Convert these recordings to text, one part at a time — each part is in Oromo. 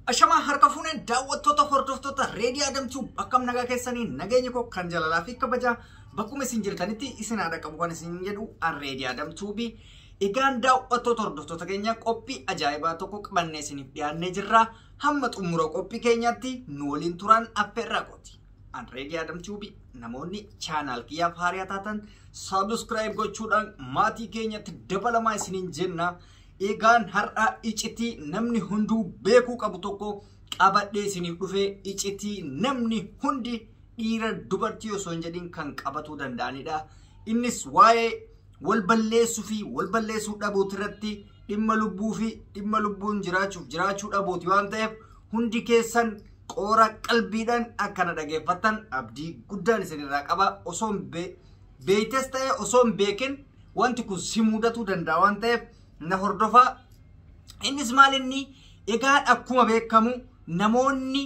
Ashama harka fuuneen daawwattoota hordoftoota Reedii Adamtuu akkam nagaa keessanii nageenya koo kan jaalalaa fi kabaja bakkuma isin jirtanitti isin haadha qabu kan isin jedhu Reedii Adamtuu bi egaan daawwattoota hordoftoota keenya qophii ajaa'ibaa tokko qabannee isiniif dhiyaannee jirra hamma xumura qophii keenyaatti nu waliin turan affeerraa qooti. Reedii Adamtuu bi namoonni chaanaal kiyyaaf haaraa taatan subscribe gochuudhaan maatii keenyatti dabalamaa isiniin jenna. Egaan har'a iccitii namni hunduu beekuu qabu tokko qabadhee isiniif dhufee iccitii namni hundi dhiira dubartii osoo hin jedhin kan qabatuu danda'anidha. Innis waa'ee wal balleessuu fi wal balleessuu dhabuuti irratti dhimma lubbuu fi dhimma lubbuun jiraachuu dhabuuti waan ta'eef hundi keessan qoora qalbiidhaan akkana dhageeffattan abdii guddaan isinirraa qaba. Osoo beektes ta'e osoo hin beekin wanti kun si mudatuu danda'a waan ta'eef na hordofa. Innis maalinni egaan akkuma beekamu namoonni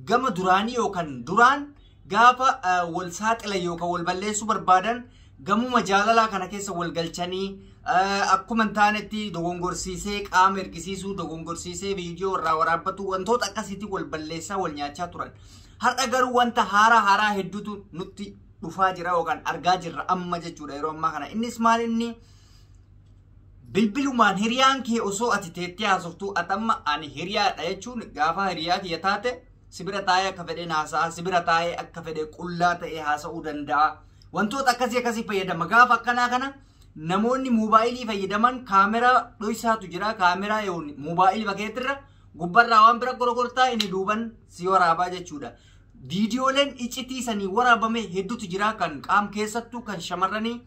gama duraanii yookaan duraan gaafa wal saaxila yookaan wal balleessuu barbaadan gamuma jaalalaa kana keessa wal galchanii akkuma hin taanetti dogongorsiisee qaama ergisiisuu dogongorsiisee viidiyoo irraa waraabbatu wantoota akkasiitti wal balleessaa wal nyaachaa turan. Har'a garuu wanta haaraa hedduutu nutti dhufaa jira yookaan argaa jirra amma jechuudha yeroo ammaa kana. Innis maalinni bilbilumaan hiriyaan kee osoo ati teettee haasoftuu atamma ani hiriyaadha jechuun gaafa hiriyaa kiyya taate sibira taa'ee akka fedheen haasa'a sibira taa'ee akka fedhe qullaa ta'ee haasa'uu danda'a. Wantoota akkasii fayyadama. Gaafa akkanaa kana namoonni moobaayilii fayyadaman kaameraa dhoysaatu jira. Kaameraa yoon moobaayilii bakeetirra gubbarraa waan bira gorogortaa inni duuban si waraabaa jechuudha. Viidiyooleen iccitii sanii waraabame hedduutu jira kan qaam keessattuu kan shamarranii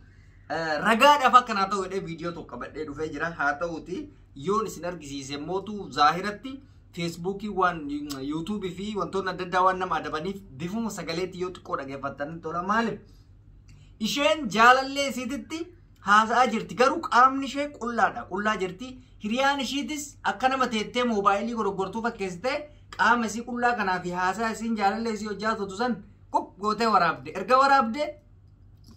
ragaadhaaf akkanaa ta'u jedhee viidiyoo tokko qabadhee dhufee jira. Haa ta'uuti yoon isin argisiise mootuu zaahiratti feesbuukii waan yuutuubii fi wantoonni adda addaa waan nama adabaniif bifuma sagaleetti yoo xiqqoo dhageeffattan tola. Maaliif isheen jaalallee isiititti haasa'aa jirti garuu qaamni ishee qullaa jirti. Hiriyaan ishiitis akka nama teettee moobaayilii gorogortuu fakkeessitee qaama isii qullaa kanaa fi haasaa isiin jaalallee isii hojjaatutu san gootee waraabde. Erga waraabde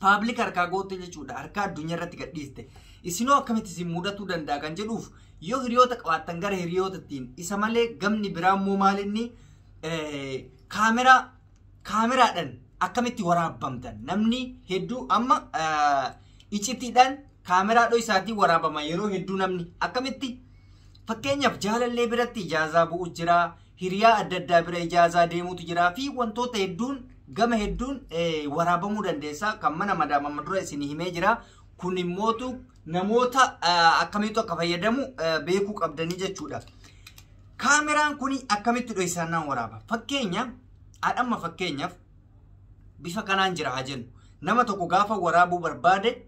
public harkaa goote jechuudha. Harkaa addunyaa irratti gadhiiste. Isinoo akkamitti isin mudatuu danda'a kan jedhuuf yoo hiriyoota qabaattan gara hiriyootatti isa malee gamni biraa immoo maalinni kaameraadhaan akkamitti waraabamtan namni hedduu amma iccitiidhaan kaameraa dhoysaatiin waraabama yeroo hedduu namni akkamitti fakkeenyaaf jaalallee biratti ijaazaa bu'u jira. Hiriyaa adda addaa bira ijaazaa deemuutu jira fi wantoota hedduun gama hedduun waraabamuu dandeessa. Kan mana madaamama dura isinii himee jira. Kun immootu namoota akkamitti akka fayyadamu beekuu qabdanii jechuudha. Kaameraan kun akkamitti dhoysannaan waraaba? Fakkeenyaaf bifa kanaan jira haa jennu. Nama tokko gaafa waraabuu barbaade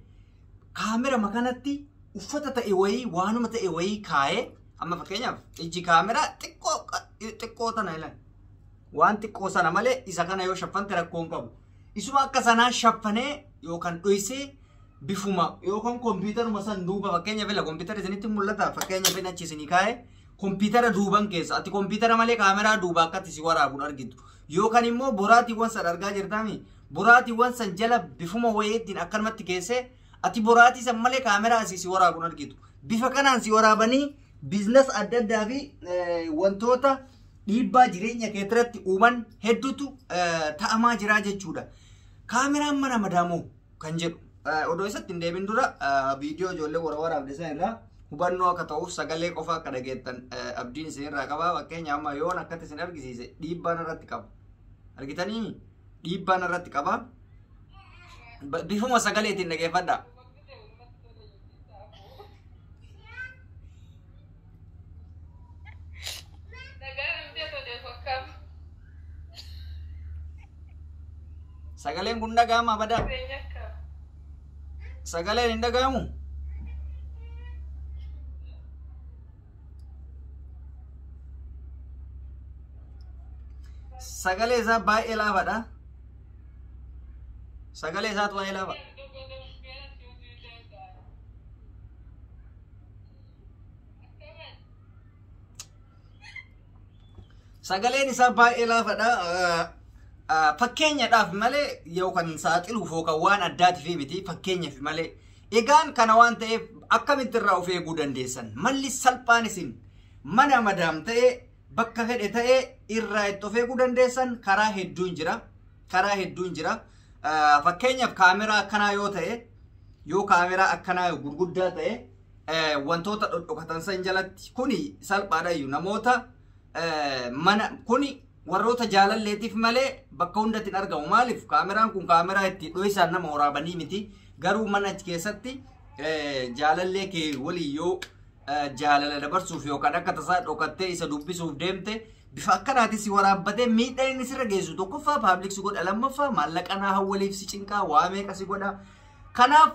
kaamera makanatti uffata ta'e wayii waanuma ta'e wayii kaa'ee amma fakkeenyaaf ijji kaameraa xiqqoo tana ilan waan xiqqoo sana malee isa kana yoo shaffante rakkoo hin qabu. Isuma akka sanaa shaffanee yookaan dhoysee bifuma yookaan kompiitaruma san duuba fakkeenyaaf ila kompiitara isinitti mul'ata fakkeenyaaf inni achi isinii kaa'ee kompiitara duuban keessa ati kompiitara malee kaameraa duuba akkatti si waraabuun argitu. Yookaan immoo boraatiiwwan san argaa jirtaami boraatiiwwan san jala bifuma wayiitiin akkanumatti keessee ati boraatii san malee kaameraa asii si waraabuun argitu. Bifa kanaan si waraabanii biizines adda addaa fi wantoota dhiibbaa jireenya keessatti uuman hedduutu ta'amaa jira jechuudha. Kaameraan mana madaamoo kan jedhu odoo isatti hin deemin dura viidiyoo ijoollee waraabde san irraa hubannoo akka ta'uuf sagalee qofa akka dhageettan abdiin isinirraa qaba. Fakkeenyaaf amma yoon akkatti isin argisiise dhiibbaan irratti qaba. Argitanii dhiibbaan irratti qaba. Bifuma sagaleetiin dhageeffadha. Sagaleen kun dhaga'ama abada. Sagaleen hin dhaga'amu. Sagalee isaa baay'ee laafaadha. Sagalee isaatu baay'ee laafa. Sagaleen isaa baay'ee laafaadha. Fakkeenyaadhaaf malee yookaan saaxiluuf yookaan waan addaatiif miti fakkeenyaaf malee. Egaan kana waan ta'eef akkamitti irraa of eeguu dandeessan? Malli salphaan isin mana madaam ta'e bakka fedhe ta'ee irraa itti of eeguu dandeessan karaa hedduun jira. Fakkeenyaaf kaameraa akkanaa yoo ta'e yoo kaameraa akkanaa gurguddaa ta'e wantoota dhodhokatan san jalatti kuni salphaadhayyuu namoota mana kuni warroota jaalalleetiif malee bakka hundatti hin argamu. Maaliif kaameraan kun kaameraa itti dho'isaan nama waraabanii miti. Garuu mana keessatti jaalallee kee walii yoo jaalala dabarsuuf yookaan akka tasaa dhokattee isa dubbisuuf deemte bifa akkanaati si waraabbatee miidhaa inni sirra geessu tokkoffaa paabliik si godha, lammaffaa maallaqanaa hawwaliif si cinqaa waa meeqa si godha. Kanaaf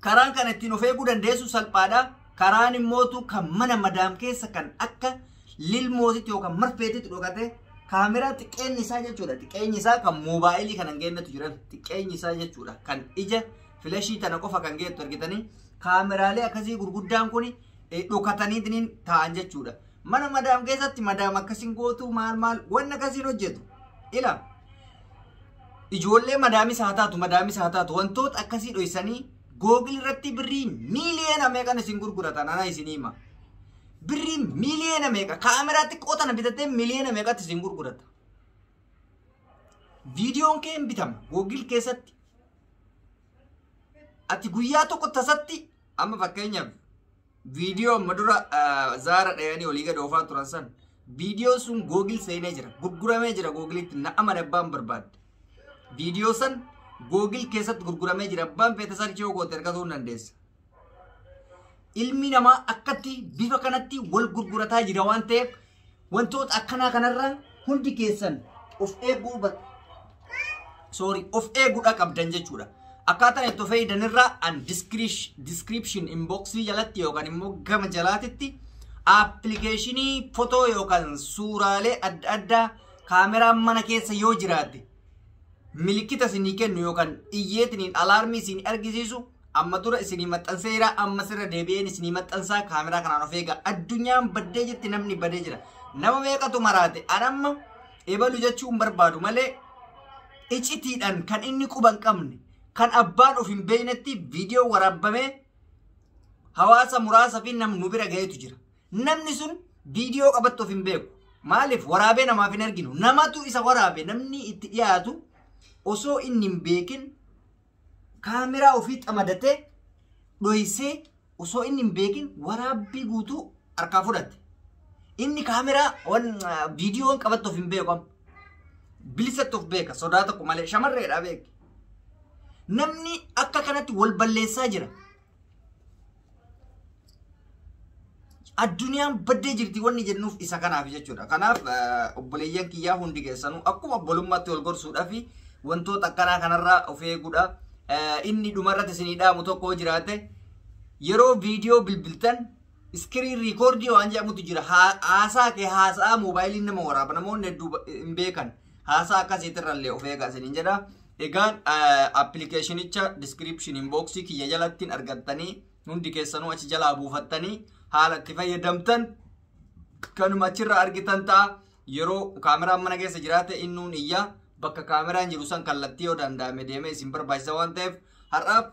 karaan kan ittiin of eeguu dandeessu salphaadha. Karaan immootu kan mana madaam keessa kan akka lilmootitti yookaan marfeetitti dhokate kaameraa xiqqeenyi isaa jechuudha. Xiqqeenyi isaa kan moobaayilii kan hin geennetu jiran xiqqeenyi isaa jechuudha. Kan ija filashii tana qofa kan geettu argitanii kaameraalee akkasii gurguddaan kun dhokatanii diniin ta'an jechuudha. Mana madaam keessatti madaam akkasiin gootu maal wanna akkasiin hojjetu. Ila ijoollee madaamis haa taatu wantoota akkasii dhoysanii Google irratti birrii miiliyoona meeqan isin gurguratan ana isin hima. Birrii miiliyoona meeqa kaameraa xiqqoo tana bitatee miiliyoona meeqatti isin gurgurata. Viidiyoon kee hin bitama Google keessatti. Ati guyyaa tokko tasatti amma fakkeenyaaf viidiyoo amma dura zaara dhayanii olii gad oofaa turan san viidiyoo sun Google seenee jira gurguramee jira Googleetti nama abbaan barbaadde. Viidiyoo san Google keessatti gurguramee jira abbaan feete sarchii yoo goote argatuu hin dandeessa. Ilmi namaa akkatti bifa kanatti wal gurgurataa jira waan ta'eef wantoota akkanaa kanarraa hundi keessan of eeguudha qabdan jechuudha. Akkaataan itti fayyadamanirraa an description inboxii jalatti yookaan immoo gama jalaatitti appilikeeshinii footoo yookaan suuraalee adda addaa kaameraan mana keessa yoo jiraate milikkita isinii kennu yookaan iyyeetiniin alaarmii isin argisiisu amma dura isinii maxxanseera amma sirra deebi'een isinii maxxansaa kaameraa kanaan of eegaa. Addunyaan baddee jetti namni badee jira. Nama meeqatu maraate anamma ebalu jechuun barbaadu malee icitiidhaan kan inni quba hin qabne kan abbaan of hin beeknetti viidiyoo waraabamee hawaasa muraasa fi namni nu bira gaheetu jira. Namni sun viidiyoo qabattu of hin beeku. Maaliif waraabee namaaf hin arginu. Namatu isa waraabe namni itti dhiyaatu osoo inni hin beekin kaameraa ofii xamadatee dhoysee osoo inni hin beekin waraabbii guutuu harkaa fudhate. Inni kaameraa viidiyoon qabattu of hin beeku. Bilisatti of beeka sodaa tokko malee shamarreedha beeki. Namni akka kanatti wal balleessaa jira. Addunyaan baddee jirti wanni jennuuf isa kanaaf jechuudha. Kanaaf obboleeyyan kiyyaa hundi keessanuu akkuma obbolummaatti wal gorsuudhaaf wantoota akkanaa kanarraa of eeguudha. Inni dhumarratti isinii dhaamu tokko jiraate yeroo viidiyoo bilbiltan iskiriin riikoordii waan jedhamutu jira. Haasaa kee haasaa moobaayiliin nama waraaba namoonni hedduu hin beekan. Haasaa akkasiitirrallee of eegaa isiniin jedha. Egaan appilikeeshinicha description inboxii kiyya jalattiin argattanii hundi keessanuu achi jalaa buufattanii haala itti fayyadamtan kanuma achirraa argitan ta'a. Yeroo kaameraan mana keessa jiraate innuun iyyaa bakka kaameraan jiru san kallattii yoo danda'ame deemee isin barbaachisa waan ta'eef har'aaf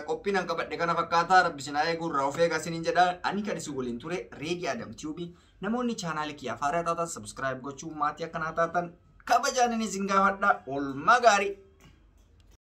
qophiin an qabadhe kana fakkaataa rabbi isin haa eegu irraa of eegaa isiniin jedha. Ani kan isin waliin ture Reedii Adam Tube. Namoonni chaanaala kiyyaaf haaraa taatan subscribe gochuu maatii akkanaa taatan kabajaan isin gaafadha. Oolmaa gaarii.